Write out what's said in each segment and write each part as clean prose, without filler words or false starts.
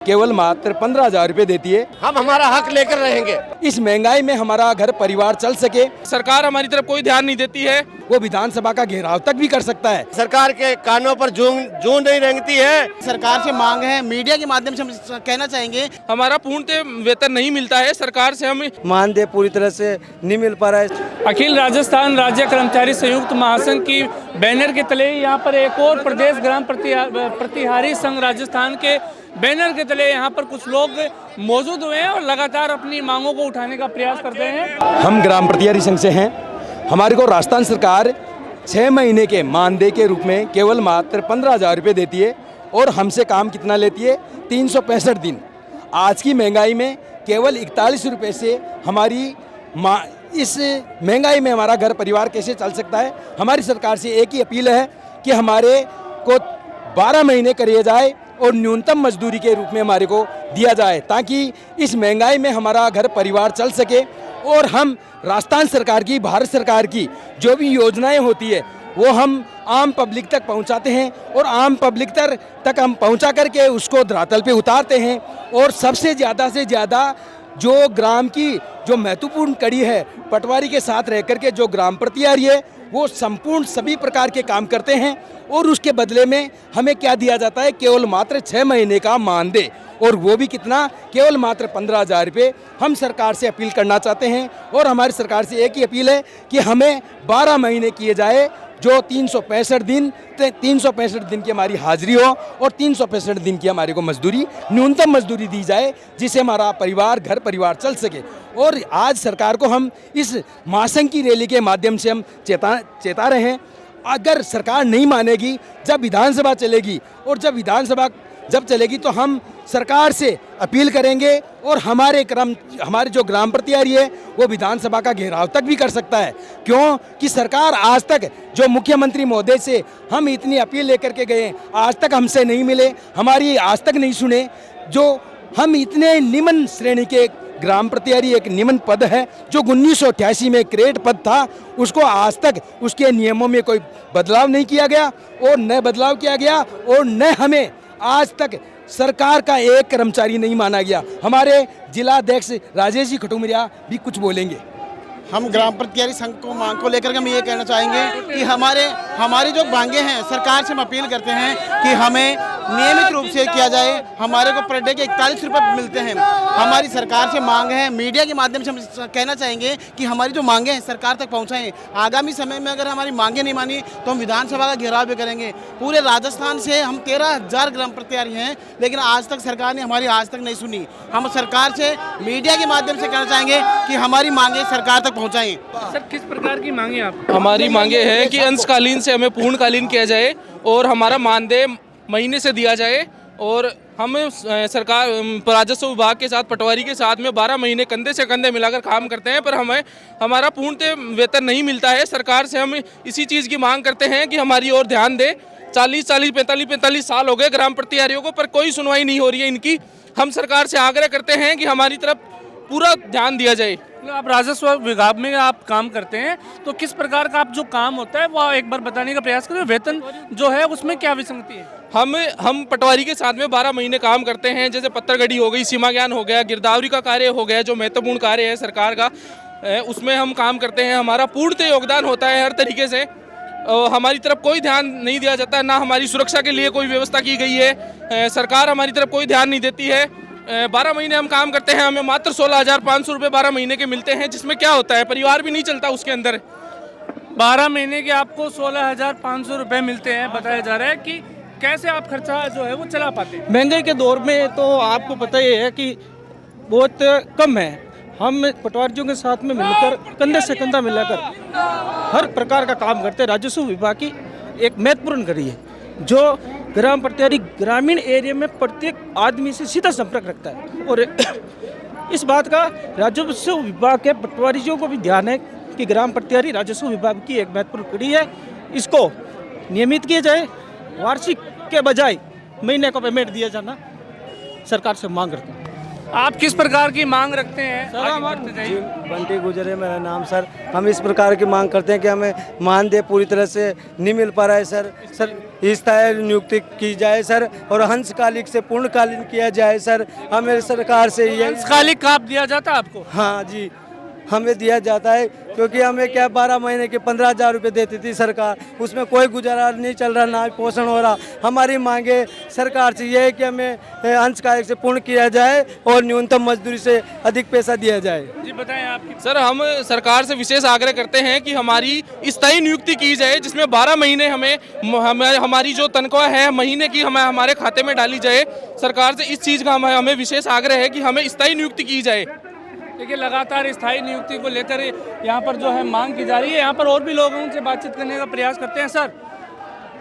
केवल मात्र 15,000 रुपए देती है। हम हमारा हक लेकर रहेंगे। इस महंगाई में हमारा घर परिवार चल सके, सरकार हमारी तरफ कोई ध्यान नहीं देती है। वो विधानसभा का घेराव तक भी कर सकता है। सरकार के कानों पर जूं नहीं रेंगती है। सरकार से मांग है, मीडिया के माध्यम से हम कहना चाहेंगे, हमारा पूर्णतः वेतन नहीं मिलता है। सरकार से हम मानदेय पूरी तरह से नहीं मिल पा रहा है। अखिल राजस्थान राज्य कर्मचारी संयुक्त महासंघ की बैनर के तले यहाँ पर एक और प्रदेश ग्राम प्रतिहारी संघ राजस्थान के बैनर के तले यहाँ पर कुछ लोग मौजूद हुए हैं और लगातार अपनी मांगों को उठाने का प्रयास करते हैं। हम ग्राम प्रतिहारी संघ से हैं। हमारे को राजस्थान सरकार 6 महीने के मानदेय के रूप में केवल मात्र 15,000 रुपये देती है और हमसे काम कितना लेती है? 365 दिन। आज की महंगाई में केवल 41 रुपये से हमारी इस महंगाई में हमारा घर परिवार कैसे चल सकता है? हमारी सरकार से एक ही अपील है कि हमारे को 12 महीने करिए जाए और न्यूनतम मजदूरी के रूप में हमारे को दिया जाए, ताकि इस महंगाई में हमारा घर परिवार चल सके और हम राजस्थान सरकार की, भारत सरकार की जो भी योजनाएं होती है वो हम आम पब्लिक तक पहुंचाते हैं और आम पब्लिक तक हम पहुंचा करके उसको धरातल पे उतारते हैं। और सबसे ज़्यादा से ज़्यादा जो ग्राम की जो महत्वपूर्ण कड़ी है, पटवारी के साथ रह करके जो ग्राम प्रतिहारी है वो संपूर्ण सभी प्रकार के काम करते हैं और उसके बदले में हमें क्या दिया जाता है? केवल मात्र 6 महीने का मानदेय, और वो भी कितना? केवल मात्र 15,000 रुपये। हम सरकार से अपील करना चाहते हैं और हमारी सरकार से एक ही अपील है कि हमें 12 महीने किए जाए, जो 365 दिन की हमारी हाजिरी हो और 365 दिन की हमारे को मजदूरी, न्यूनतम मजदूरी दी जाए, जिससे हमारा परिवार, घर परिवार चल सके। और आज सरकार को हम इस महासंघ की रैली के माध्यम से हम चेता रहे हैं। अगर सरकार नहीं मानेगी, जब विधानसभा चलेगी और जब चलेगी तो हम सरकार से अपील करेंगे और हमारे जो ग्राम प्रतिहारी है वो विधानसभा का घेराव तक भी कर सकता है। क्यों कि सरकार आज तक, जो मुख्यमंत्री महोदय से हम इतनी अपील लेकर के गए, आज तक हमसे नहीं मिले, हमारी आज तक नहीं सुने। जो हम इतने निम्न श्रेणी के ग्राम प्रतिहारी, एक निम्न पद है जो 1988 में ग्रेड पद था, उसको आज तक उसके नियमों में कोई बदलाव नहीं किया गया और न बदलाव किया गया और न हमें आज तक सरकार का एक कर्मचारी नहीं माना गया। हमारे जिलाध्यक्ष राजेश जी खटूमरिया भी कुछ बोलेंगे। हम ग्राम प्रतिहारी संघ को मांग को लेकर हम ये कहना चाहेंगे कि हमारी जो मांगे हैं, सरकार से हम अपील करते हैं कि हमें नियमित रूप से किया जाए। हमारे को पर डे के 41 रुपये मिलते हैं। हमारी सरकार से मांग है, मीडिया के माध्यम से हम कहना चाहेंगे कि हमारी जो मांगे हैं सरकार तक पहुंचाएं। आगामी समय में अगर हमारी मांगे नहीं मानी तो हम विधानसभा का घेराव भी करेंगे। पूरे राजस्थान से हम 13,000 ग्राम प्रतिहारी हैं, लेकिन आज तक सरकार ने हमारी आज तक नहीं सुनी। हम सरकार से मीडिया के माध्यम से कहना चाहेंगे कि हमारी मांगे सरकार तक पहुंचाएं। सर, किस प्रकार की मांगे आप? हमारी मांगे है कि अंशकालीन से हमें पूर्णकालीन किया जाए और हमारा मानदेय महीने से दिया जाए। और हम सरकार राजस्व विभाग के साथ, पटवारी के साथ में 12 महीने कंधे से कंधे मिलाकर काम करते हैं, पर हमें हमारा पूर्णतः वेतन नहीं मिलता है। सरकार से हम इसी चीज़ की मांग करते हैं कि हमारी ओर ध्यान दे। 45 साल हो गए ग्राम प्रतिहारियों को, पर कोई सुनवाई नहीं हो रही है इनकी। हम सरकार से आग्रह करते हैं कि हमारी तरफ पूरा ध्यान दिया जाए। आप राजस्व विभाग में आप काम करते हैं, तो किस प्रकार का आप जो काम होता है वो एक बार बताने का प्रयास करें। वेतन जो है उसमें क्या विसंगति है? हम पटवारी के साथ में 12 महीने काम करते हैं। जैसे पत्थरगढ़ी हो गई, सीमा ज्ञान हो गया, गिरदावरी का कार्य हो गया, जो महत्वपूर्ण कार्य है सरकार का, उसमें हम काम करते हैं। हमारा पूर्णतः योगदान होता है हर तरीके से। हमारी तरफ कोई ध्यान नहीं दिया जाता, ना हमारी सुरक्षा के लिए कोई व्यवस्था की गई है। सरकार हमारी तरफ कोई ध्यान नहीं देती है। 12 महीने हम काम करते हैं, हमें मात्र 16,500 रुपये 12 महीने के मिलते हैं, जिसमें क्या होता है, परिवार भी नहीं चलता उसके अंदर। 12 महीने के आपको 16,500 रुपये मिलते हैं। बताया जा रहा है कि कैसे आप खर्चा जो है वो चला पाते हैं? महंगाई के दौर में तो आपको पता ही है कि बहुत कम है। हम पटवारियों के साथ में मिलकर, कंधे से कंधा मिलाकर हर प्रकार का काम करते हैं। राजस्व विभाग की एक महत्वपूर्ण कड़ी है, जो ग्राम प्रतिहारी ग्रामीण एरिया में प्रत्येक आदमी से सीधा संपर्क रखता है। और इस बात का राजस्व विभाग के पटवारियों को भी ध्यान है कि ग्राम प्रतिहारी राजस्व विभाग की एक महत्वपूर्ण कड़ी है। इसको नियमित किया जाए, वार्षिक के बजाय महीने का पेमेंट दिया जाना सरकार से मांग करते हैं। आप किस प्रकार की मांग रखते हैं? आगे बढ़ते जी, जाइए। बंटी गुजर है मेरा नाम सर। हम इस प्रकार की मांग करते हैं कि हमें मानदेय पूरी तरह से नहीं मिल पा रहा है सर। स्थायी नियुक्ति की जाए सर और हंसकालिक से पूर्णकालीन किया जाए सर। हमें सरकार से ये अंशकालिक आप दिया जाता है आपको? हाँ जी, हमें दिया जाता है क्योंकि हमें क्या 12 महीने के 15,000 रुपये देती थी सरकार, उसमें कोई गुजारा नहीं चल रहा, ना पोषण हो रहा। हमारी मांगे सरकार से ये है कि हमें अंशकालिक से पूर्ण किया जाए और न्यूनतम मजदूरी से अधिक पैसा दिया जाए। जी बताएं आपकी। सर हम सरकार से विशेष आग्रह करते हैं कि हमारी स्थायी नियुक्ति की जाए, जिसमें 12 महीने हमें हमारी जो तनख्वाह है महीने की हमारे खाते में डाली जाए। सरकार से इस चीज़ का हमें विशेष आग्रह है कि हमें स्थायी नियुक्ति की जाए। देखिए लगातार स्थायी नियुक्ति को लेकर यहाँ पर जो है मांग की जा रही है। यहाँ पर और भी लोग हैं, उनसे बातचीत करने का प्रयास करते हैं। सर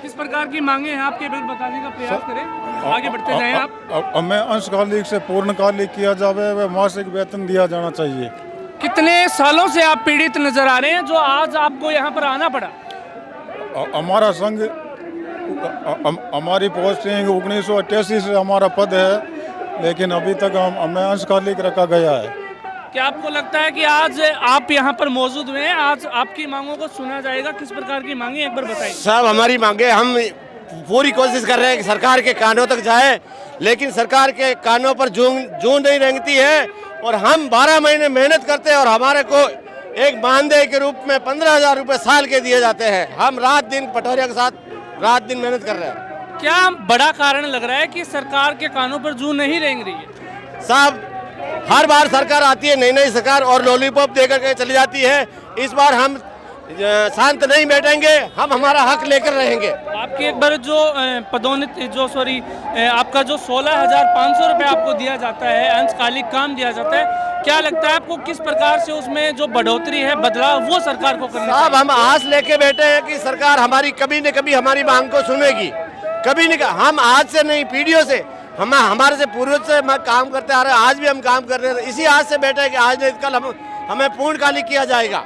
किस प्रकार की मांगे हैं आपके, बिल बताने का प्रयास करें, आगे बढ़ते जाएं आप। हमें अंशकालिक से पूर्णकालिक किया जावे व मासिक वेतन दिया जाना चाहिए। कितने सालों से आप पीड़ित नजर आ रहे हैं जो आज आपको यहाँ पर आना पड़ा? हमारा संघ हमारी पोस्टिंग 1988 से हमारा पद है, लेकिन अभी तक हमें अंशकालिक रखा गया है। क्या आपको लगता है कि आज आप यहाँ पर मौजूद हुए हैं, आज आपकी मांगों को सुना जाएगा? किस प्रकार की मांगे एक बार बताइए। साहब हमारी मांगे, हम पूरी कोशिश कर रहे हैं कि सरकार के कानों तक जाए, लेकिन सरकार के कानों पर जूं नहीं रेंगती है और हम 12 महीने मेहनत करते हैं और हमारे को एक मानदेय के रूप में 15,000 रुपये साल के दिए जाते हैं। हम रात दिन पटवारियों के साथ रात दिन मेहनत कर रहे हैं। क्या बड़ा कारण लग रहा है कि सरकार के कानों पर जूं नहीं रेंग रही है? साहब हर बार सरकार आती है, नई सरकार, और लॉलीपॉप देकर के चली जाती है। इस बार हम शांत नहीं बैठेंगे, हम हमारा हक लेकर रहेंगे। आपकी एक बार जो पदोन्नति आपका जो 16,500 रुपये आपको दिया जाता है, अंशकालिक काम दिया जाता है, क्या लगता है आपको किस प्रकार से उसमें जो बढ़ोतरी है, बदलाव, वो सरकार को करना साहब चाहिए? हम आस लेके बैठे हैं कि सरकार हमारी कभी न कभी हमारी मांग को सुनेगी। कभी नहीं, हम आज से नहीं, पीढ़ियों से हम हमारे से पूर्वज से काम करते आ रहे हैं, आज भी हम काम कर रहे हैं। इसी आज से बैठे हैं कि आज नहीं कल हमें पूर्णकालिक किया जाएगा।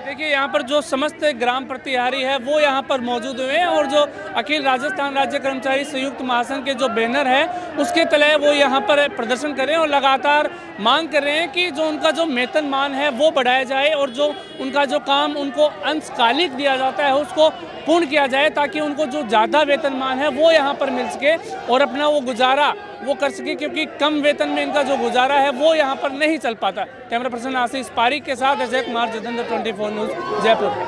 देखिए यहाँ पर जो समस्त ग्राम प्रतिहारी है वो यहाँ पर मौजूद हुए हैं और जो अखिल राजस्थान राज्य कर्मचारी संयुक्त महासंघ के जो बैनर है उसके तले वो यहाँ पर प्रदर्शन कर रहे हैं और लगातार मांग कर रहे हैं कि जो उनका जो वेतनमान है वो बढ़ाया जाए और जो उनका जो काम उनको अंशकालिक दिया जाता है उसको पूर्ण किया जाए, ताकि उनको जो ज़्यादा वेतनमान है वो यहाँ पर मिल सके और अपना वो गुजारा वो कर सके, क्योंकि कम वेतन में इनका जो गुजारा है वो यहाँ पर नहीं चल पाता। कैमरा पर्सन आशीष पारिक के साथ अजय कुमार, जतेंद्र 24 न्यूज़, जयपुर।